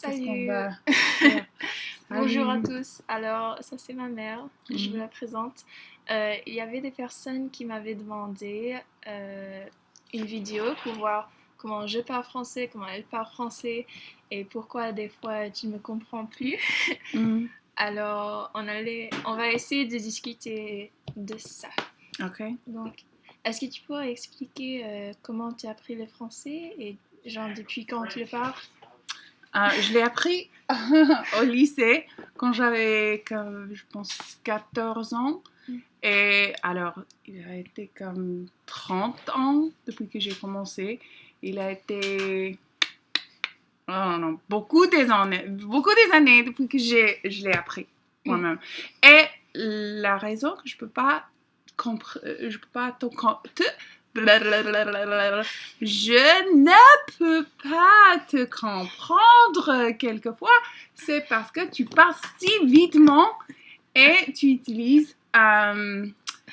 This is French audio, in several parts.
Qu'est-ce qu'on Salut! va faire? Bonjour à Salut. tous. Alors, ça c'est ma mère, je vous la présente. Il y avait des personnes qui m'avaient demandé une vidéo pour voir comment je parle français, comment elle parle français et pourquoi des fois tu ne me comprends plus. Mhm. Alors, on va essayer de discuter de ça. Ok. Donc, est-ce que tu pourrais expliquer comment tu as appris le français et genre depuis quand tu le parles? Je l'ai appris au lycée quand j'avais, comme, je pense, 14 ans. Et alors, il a été comme 30 ans depuis que j'ai commencé. Il a été oh non, beaucoup des années depuis que je l'ai appris moi-même. Et la raison que je peux pas je peux pas je ne peux pas te comprendre quelquefois, c'est parce que tu parles si vitement et tu utilises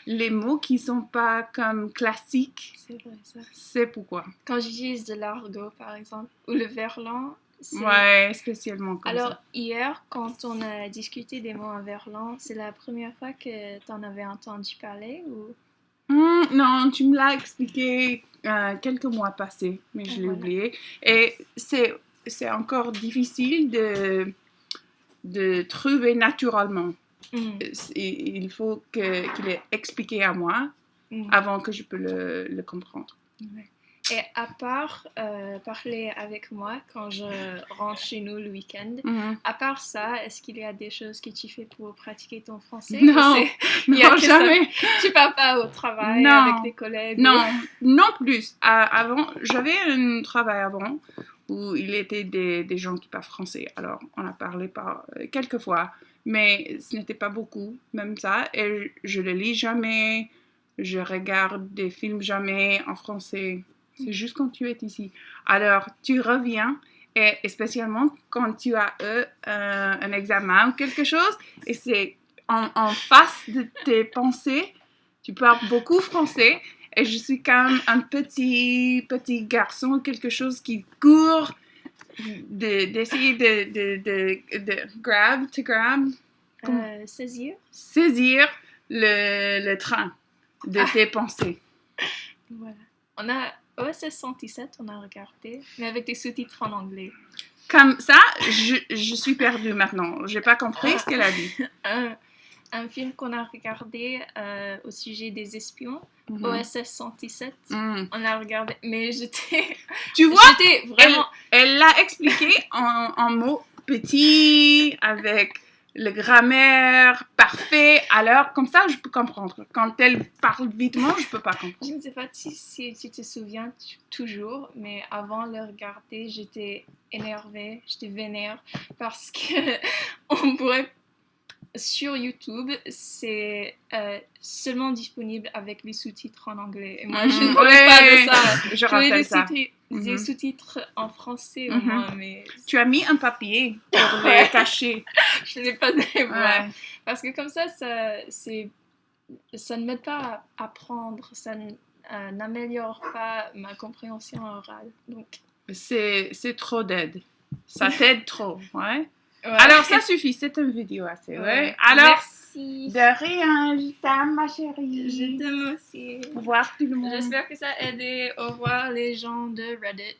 les mots qui sont pas comme classiques. C'est vrai ça. C'est pourquoi. Quand j'utilise de l'argot, par exemple, ou le verlan, c'est... Ouais, spécialement comme Alors, ça. hier, quand on a discuté des mots en verlan, c'est la première fois que tu en avais entendu parler ou... Non, tu me l'as expliqué quelques mois passés, mais je l'ai Voilà. oublié. Et c'est encore difficile de trouver naturellement. Il faut qu'il est expliqué à moi avant que je peux le comprendre. Ouais. Et à part parler avec moi quand je rentre chez nous le week-end, à part ça, est-ce qu'il y a des choses que tu fais pour pratiquer ton français? Non, non, jamais. Tu parles pas au travail Non. avec des collègues? Non, non plus. Avant, j'avais un travail avant où il était des gens qui parlent français. Alors, on a parlé quelques fois, mais ce n'était pas beaucoup, même ça. Et je ne lis jamais, je regarde des films jamais en français. C'est juste quand tu es ici. Alors, tu reviens, et spécialement quand tu as un examen ou quelque chose, et c'est en face de tes pensées, tu parles beaucoup français, et je suis comme un petit garçon, quelque chose qui court, d'essayer de grab, saisir le train de tes pensées. Voilà. On a OSS 117, on a regardé, mais avec des sous-titres en anglais. Comme ça, je suis perdue maintenant. J'ai pas compris ce qu'elle a dit. Un film qu'on a regardé au sujet des espions, OSS 117. On l'a regardé, mais j'étais... Tu vois, j'étais vraiment... Elle l'a expliqué en mots petits, avec le grammaire parfait. Alors, comme ça, je peux comprendre. Quand elle parle vitement, je peux pas comprendre. Je ne sais pas si tu te souviens toujours, mais avant de le regarder, j'étais énervée, j'étais vénère, parce que on pourrait... Sur YouTube, c'est seulement disponible avec les sous-titres en anglais. Et moi, je ne voulais pas de ça. Je rappelle ça. Des sous-titres en français au moins, mais... Tu as mis un papier pour les cacher. Je n'ai pas les voir. Parce que comme ça ne m'aide pas à apprendre, ça n'améliore pas ma compréhension orale. Donc... C'est trop d'aide. Ça t'aide trop, ouais. Ouais. Alors, ça suffit, c'est une vidéo assez, ouais. Alors, merci. De rien, je t'aime, ma chérie. Je t'aime aussi. Au revoir tout le monde. J'espère que ça a aidé. Au revoir les gens de Reddit.